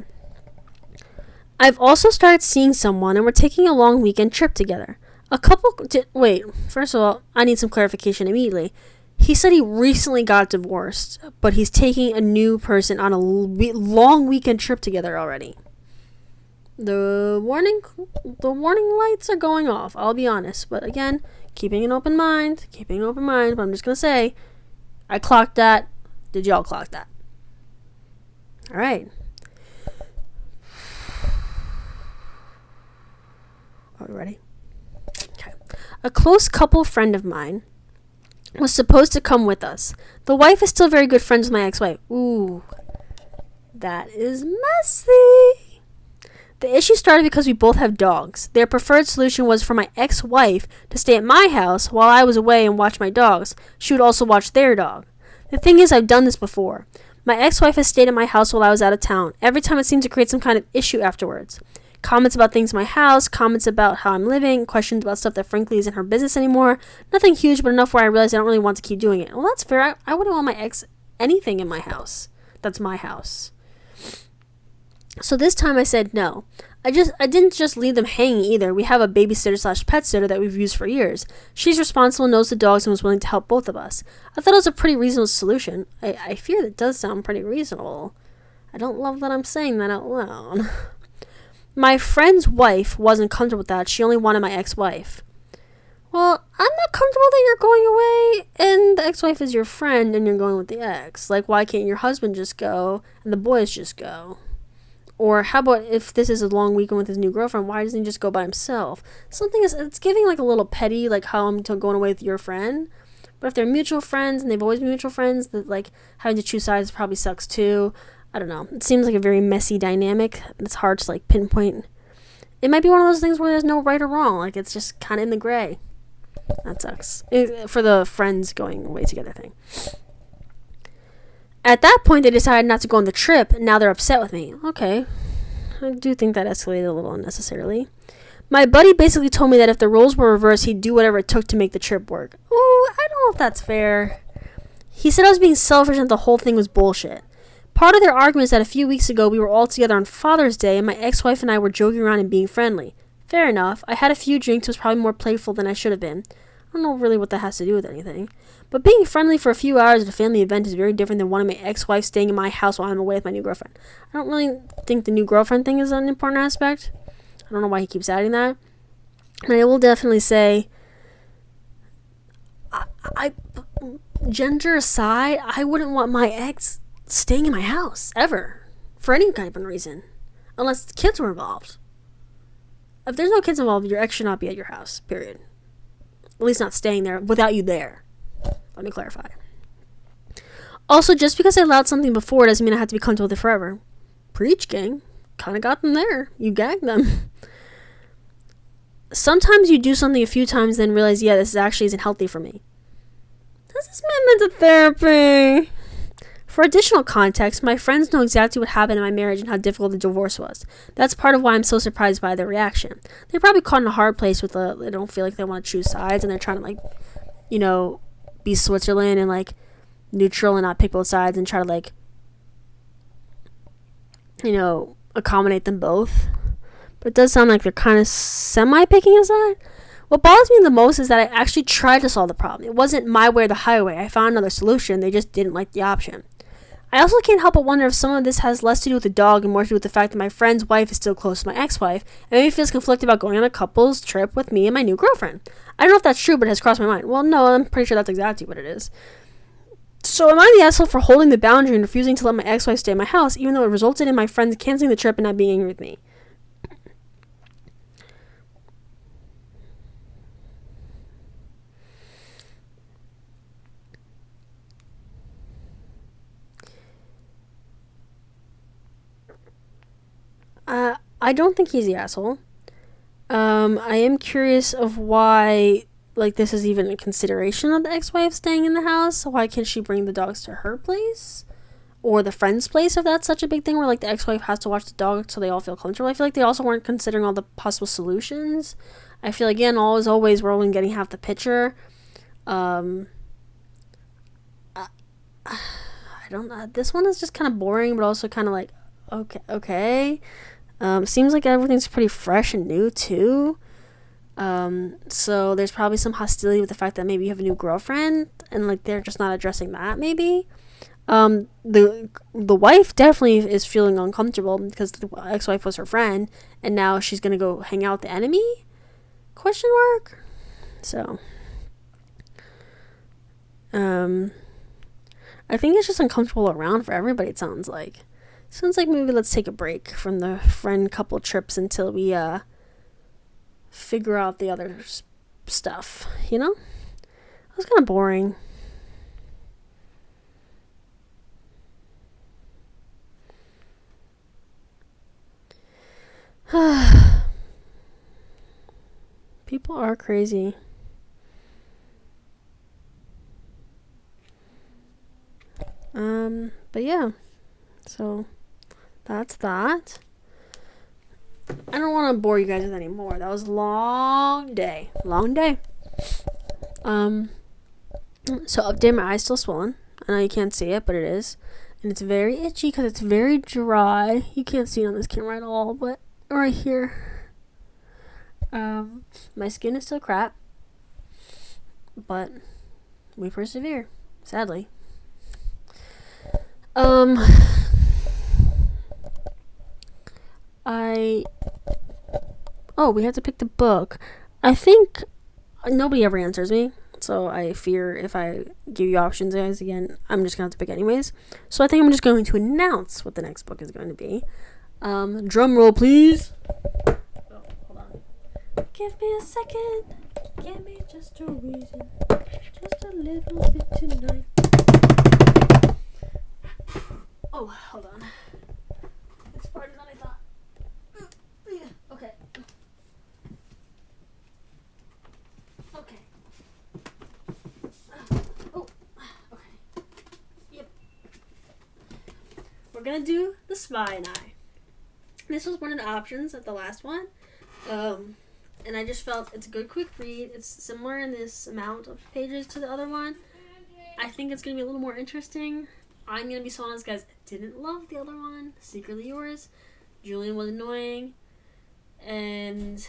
I've also started seeing someone and we're taking a long weekend trip together. Wait, first of all, I need some clarification immediately. He said he recently got divorced, but he's taking a new person on a long weekend trip together already. The warning lights are going off, I'll be honest. But again, keeping an open mind, but I'm just going to say, I clocked that. Did y'all clock that? All right. Are we ready? Okay. A close couple friend of mine was supposed to come with us. The wife is still very good friends with my ex-wife. Ooh. That is messy. The issue started because we both have dogs. Their preferred solution was for my ex-wife to stay at my house while I was away and watch my dogs. She would also watch their dog. The thing is, I've done this before. My ex-wife has stayed at my house while I was out of town. Every time it seemed to create some kind of issue afterwards. Comments about things in my house, comments about how I'm living, questions about stuff that frankly isn't her business anymore. Nothing huge, but enough where I realized I don't really want to keep doing it. Well, that's fair. I wouldn't want my ex anything in my house. That's my house. So this time I said no. I didn't just leave them hanging either. We have a babysitter / pet sitter that we've used for years. She's responsible, knows the dogs, and was willing to help both of us. I thought it was a pretty reasonable solution. I fear that does sound pretty reasonable. I don't love that I'm saying that out loud. My friend's wife wasn't comfortable with that. She only wanted my ex-wife. Well, I'm not comfortable that you're going away and the ex-wife is your friend and you're going with the ex. Like, why can't your husband just go and the boys just go? Or how about if this is a long weekend with his new girlfriend, why doesn't he just go by himself? It's giving like a little petty, like how I'm going away with your friend. But if they're mutual friends and they've always been mutual friends, that like having to choose sides probably sucks too. I don't know. It seems like a very messy dynamic. It's hard to like pinpoint. It might be one of those things where there's no right or wrong. Like it's just kind of in the gray. That sucks. For the friends going away together thing. At that point, they decided not to go on the trip, and now they're upset with me. Okay. I do think that escalated a little unnecessarily. My buddy basically told me that if the roles were reversed, he'd do whatever it took to make the trip work. Oh, I don't know if that's fair. He said I was being selfish and the whole thing was bullshit. Part of their argument is that a few weeks ago, we were all together on Father's Day, and my ex-wife and I were joking around and being friendly. Fair enough. I had a few drinks, was probably more playful than I should have been. I don't know really what that has to do with anything. But being friendly for a few hours at a family event is very different than one of my ex-wives staying in my house while I'm away with my new girlfriend. I don't really think the new girlfriend thing is an important aspect. I don't know why he keeps adding that. And I will definitely say, I gender aside, I wouldn't want my ex staying in my house, ever. For any kind of reason. Unless kids were involved. If there's no kids involved, your ex should not be at your house, period. At least not staying there without you there. Let me clarify. Also, just because I allowed something before doesn't mean I have to be comfortable with it forever. Preach, gang. Kinda got them there. You gagged them. Sometimes you do something a few times then realize, yeah, this actually isn't healthy for me. Does this man meant to therapy? For additional context, my friends know exactly what happened in my marriage and how difficult the divorce was. That's part of why I'm so surprised by their reaction. They're probably caught in a hard place with they don't feel like they want to choose sides, and they're trying to, be Switzerland and, neutral and not pick both sides and try to, accommodate them both. But it does sound like they're kind of semi-picking a side. What bothers me the most is that I actually tried to solve the problem. It wasn't my way or the highway. I found another solution. They just didn't like the option. I also can't help but wonder if some of this has less to do with the dog and more to do with the fact that my friend's wife is still close to my ex-wife and maybe feels conflicted about going on a couple's trip with me and my new girlfriend. I don't know if that's true, but it has crossed my mind. Well, no, I'm pretty sure that's exactly what it is. So am I the asshole for holding the boundary and refusing to let my ex-wife stay in my house, even though it resulted in my friends canceling the trip and not being angry with me? I don't think he's the asshole. I am curious of why, this is even a consideration of the ex-wife staying in the house. Why can't she bring the dogs to her place? Or the friend's place, if that's such a big thing where, the ex-wife has to watch the dog so they all feel comfortable. I feel like they also weren't considering all the possible solutions. I feel, again, as always, we're only getting half the picture. I don't know. This one is just kind of boring, but also kind of okay. Seems like everything's pretty fresh and new too. So there's probably some hostility with the fact that maybe you have a new girlfriend and they're just not addressing that maybe. The wife definitely is feeling uncomfortable because the ex-wife was her friend and now she's gonna go hang out with the enemy? Question mark? So I think it's just uncomfortable around for everybody, it sounds like. Sounds like maybe let's take a break from the friend couple trips until we figure out the other stuff, It was kind of boring. People are crazy. But yeah. So that's that. I don't want to bore you guys with any more. That was a long day. So update, my eye's still swollen. I know you can't see it, but it is. And it's very itchy because it's very dry. You can't see it on this camera at all, but right here. My skin is still crap. But we persevere. Sadly. We have to pick the book. I think nobody ever answers me, so I fear if I give you options, guys, again, I'm just gonna have to pick anyways. So I think I'm just going to announce what the next book is going to be. Drum roll, please. Oh, hold on. Give me a second. Give me just a reason. Just a little bit tonight. Oh, hold on. It's farther than I thought. Okay. Okay. Yep. We're gonna do The Spy and I. This was one of the options at the last one. And I just felt it's a good quick read. It's similar in this amount of pages to the other one. I think it's gonna be a little more interesting. I'm gonna be so honest, guys. I didn't love the other one. Secretly Yours. Julian was annoying. And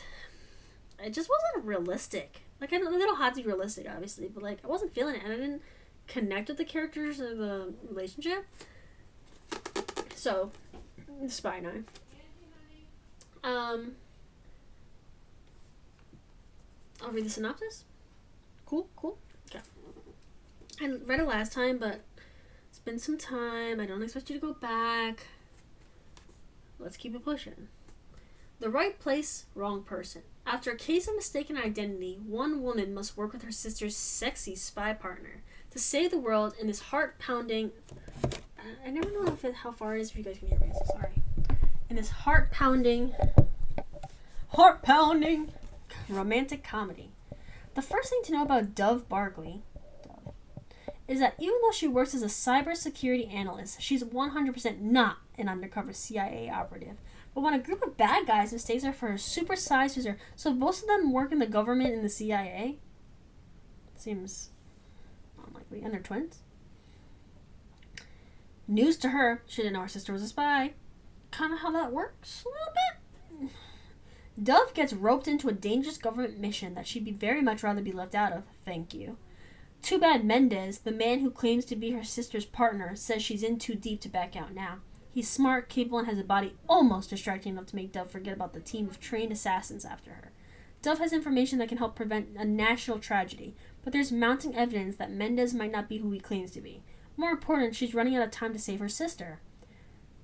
it just wasn't realistic. Like, I know they don't have to be realistic, obviously, but like I wasn't feeling it, and I didn't connect with the characters or the relationship. So, Spy 9. I'll read the synopsis. Cool. Okay. I read it last time, but it's been some time. I don't expect you to go back. Let's keep it pushing. The right place, wrong person. After a case of mistaken identity, one woman must work with her sister's sexy spy partner to save the world in this heart-pounding... I never know how far it is if you guys can hear me, so sorry. In this heart-pounding romantic comedy. The first thing to know about Dove Barkley is that even though she works as a cybersecurity analyst, she's 100% not an undercover CIA operative. But when a group of bad guys mistakes her for a supersized user, so most of them work in the government and the CIA? Seems unlikely. And they're twins? News to her, she didn't know her sister was a spy. Kind of how that works a little bit. Dove gets roped into a dangerous government mission that she'd be very much rather be left out of. Thank you. Too bad Mendez, the man who claims to be her sister's partner, says she's in too deep to back out now. He's smart, capable, and has a body almost distracting enough to make Dove forget about the team of trained assassins after her. Dove has information that can help prevent a national tragedy, but there's mounting evidence that Mendez might not be who he claims to be. More important, she's running out of time to save her sister.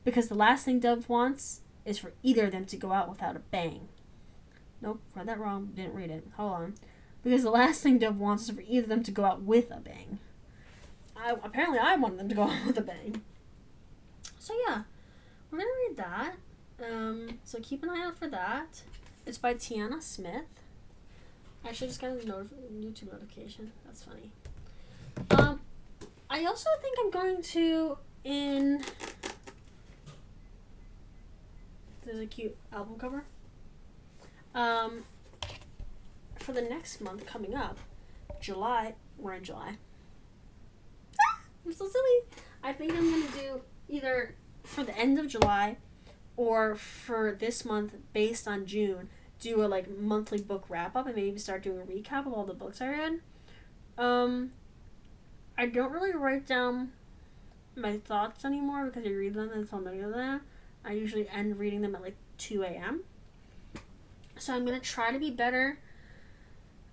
Because the last thing Dove wants is for either of them to go out without a bang. Nope, read that wrong, didn't read it. Hold on. Because the last thing Dove wants is for either of them to go out with a bang. Apparently I wanted them to go out with a bang. So yeah, we're going to read that. So keep an eye out for that. It's by Tiana Smith. I actually just got a YouTube notification. That's funny. I also think I'm going to, there's a cute album cover. For the next month coming up, July, we're in July. I'm so silly. I think I'm going to do either for the end of July or for this month based on June, do a like monthly book wrap up and maybe start doing a recap of all the books I read. I don't really write down my thoughts anymore because I read them and so many of them. I usually end reading them at like 2 a.m. So I'm going to try to be better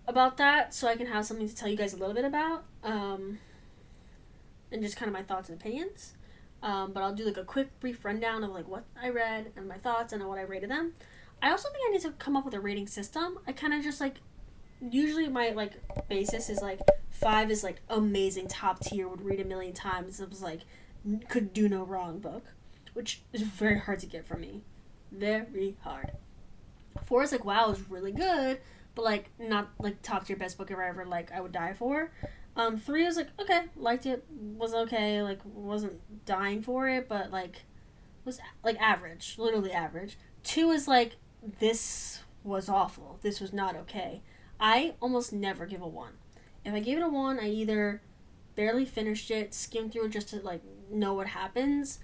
about that so I can have something to tell you guys a little bit about. And just kind of my thoughts and opinions. But I'll do like a quick brief rundown of like what I read and my thoughts and what I rated them. I also think I need to come up with a rating system. I kind of just like, usually my like basis is like 5 is like amazing, top tier, would read a million times. It was like, could do no wrong book, which is very hard to get from me. Very hard. 4 is like, wow, it was really good, but like not like top tier best book ever like I would die for. 3 was like, okay, liked it, was okay, like wasn't dying for it, but like was like average, literally average. 2 is like, this was awful, this was not okay. I almost never give a 1. If I gave it a 1, I either barely finished it, skimmed through it just to like know what happens,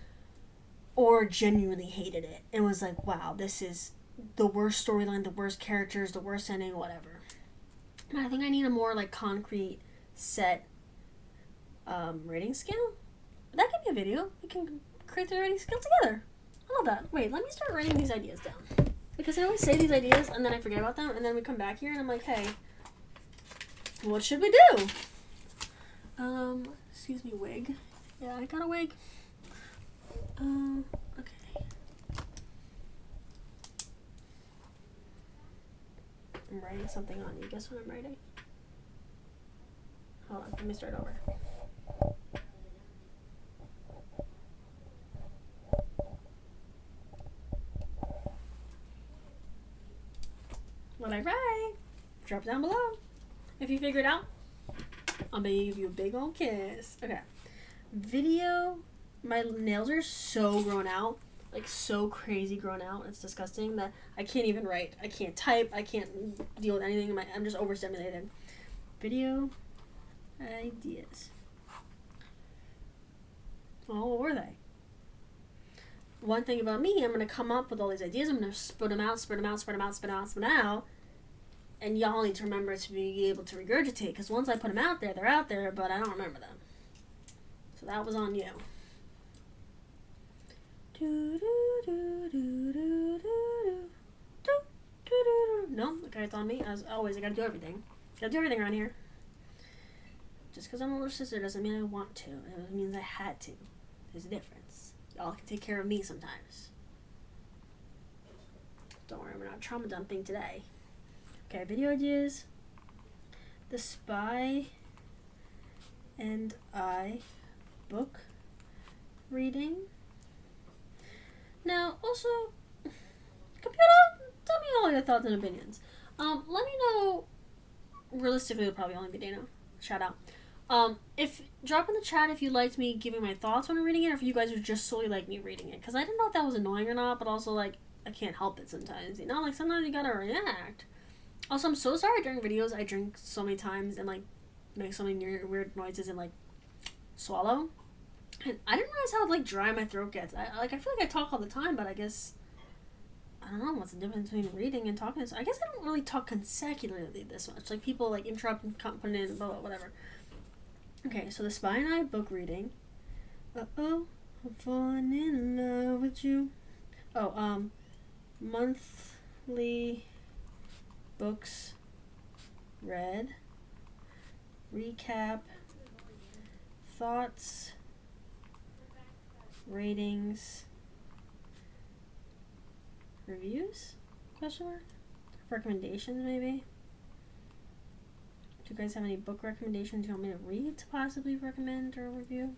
or genuinely hated it and was like, wow, this is the worst storyline, the worst characters, the worst ending, whatever. And I think I need a more like concrete set rating scale. That could be a video. We can create the rating scale together. I love that. Wait, let me start writing these ideas down. Because I always say these ideas and then I forget about them and then we come back here and I'm like, hey, what should we do? Excuse me, wig. Yeah, I got a wig. Okay. I'm writing something on you. Guess what I'm writing? Hold on, let me start over. What I write, drop down below. If you figure it out, I'm gonna give you a big old kiss. Okay. Video, my nails are so grown out. Like so crazy grown out. It's disgusting that I can't even write. I can't type. I can't deal with anything. I'm just overstimulated. Video ideas. Well, what were they? One thing about me, I'm going to come up with all these ideas. I'm going to spit them out. And y'all need to remember to be able to regurgitate, because once I put them out there, they're out there, but I don't remember them. So that was on you. No, okay, it's on me. As always, I gotta do everything. Gotta do everything around here. Just because I'm a little sister doesn't mean I want to. It means I had to. There's a difference. Y'all can take care of me sometimes. Don't worry, we're not trauma dumping today. Okay, video ideas. The Spy and I book reading. Now, also, computer, tell me all your thoughts and opinions. Let me know. Realistically, it'll probably only be Dana. Shout out. If drop in the chat if you liked me giving my thoughts when reading it, or if you guys would just solely like me reading it, because I didn't know if that was annoying or not. But also, like, I can't help it sometimes. You know, like sometimes you gotta react. Also, I'm so sorry during videos I drink so many times and like make so many weird noises and like swallow. And I didn't realize how like dry my throat gets. I feel like I talk all the time, but I guess I don't know what's the difference between reading and talking. So I guess I don't really talk consecutively this much. Like people like interrupt and put in blah blah whatever. Okay, so the Spy and I book reading. I'm falling in love with you. Oh, monthly books read, recap, thoughts, ratings, reviews? Question mark? Recommendations, maybe? Do you guys have any book recommendations you want me to read to possibly recommend or review?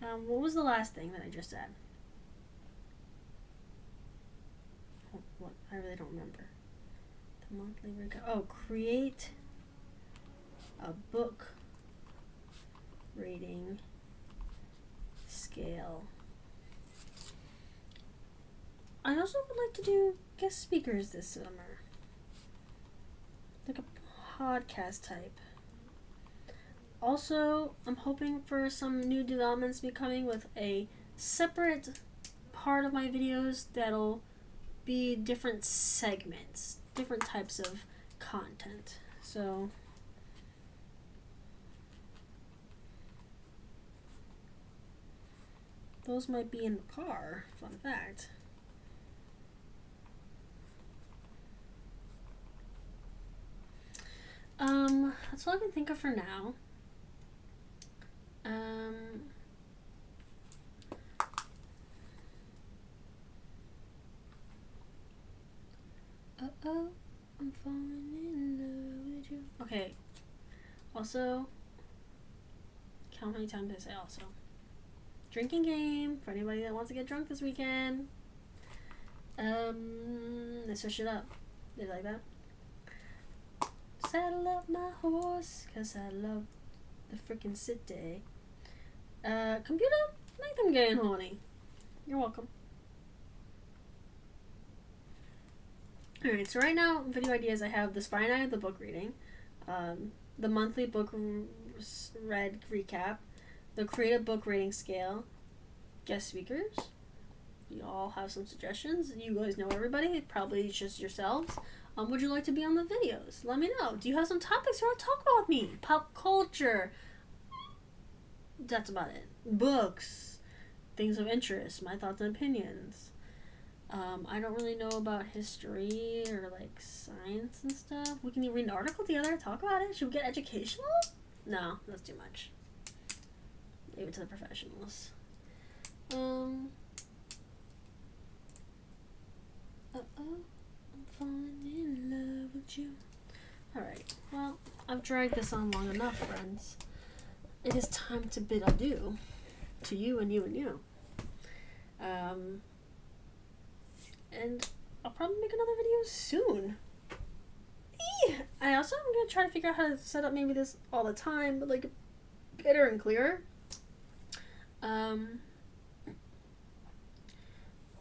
What was the last thing that I just said? What? I really don't remember. The monthly recap. Oh, create a book rating scale. I also would like to do guest speakers this summer. Like a podcast type. Also, I'm hoping for some new developments to be coming with a separate part of my videos that'll be different segments, different types of content. So those might be in the car, fun fact. That's all I can think of for now. I'm falling in love with you. Okay. Also, count how many times I say also. Drinking game for anybody that wants to get drunk this weekend. Let's switch it up. Did you like that? Saddle up my horse, 'cause I love the freaking city. Computer, make them gay and horny. You're welcome. Alright, so right now, video ideas, I have the Spy and I, the book reading, the monthly book read recap, the creative book rating scale, guest speakers. You all have some suggestions. You guys know everybody, probably just yourselves. Would you like to be on the videos? Let me know. Do you have some topics you want to talk about with me? Pop culture. That's about it. Books. Things of interest. My thoughts and opinions. I don't really know about history or like science and stuff. We can read an article together, talk about it. Should we get educational? No, that's too much. Leave it to the professionals. I'm falling in love with you. Alright, well, I've dragged this on long enough, friends. It is time to bid adieu to you and you and you. And I'll probably make another video soon. I also am going to try to figure out how to set up maybe this all the time, but like better and clearer.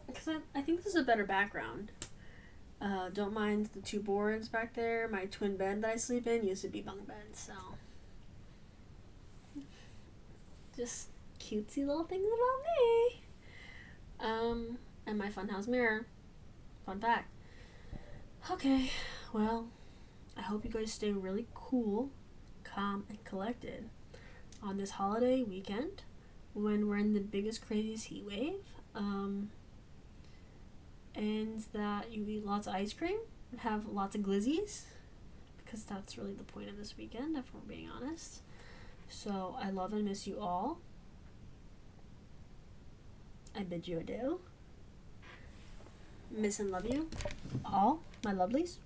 Because I think this is a better background. Don't mind the two boards back there. My twin bed that I sleep in used to be bunk beds, so just cutesy little things about me. And my funhouse mirror. Fun fact. Okay, well, I hope you guys stay really cool, calm, and collected on this holiday weekend when we're in the biggest, craziest heat wave. And that you eat lots of ice cream and have lots of glizzies, because that's really the point of this weekend, if we're being honest. So I love and miss you all. I bid you adieu. Miss and love you all, my lovelies.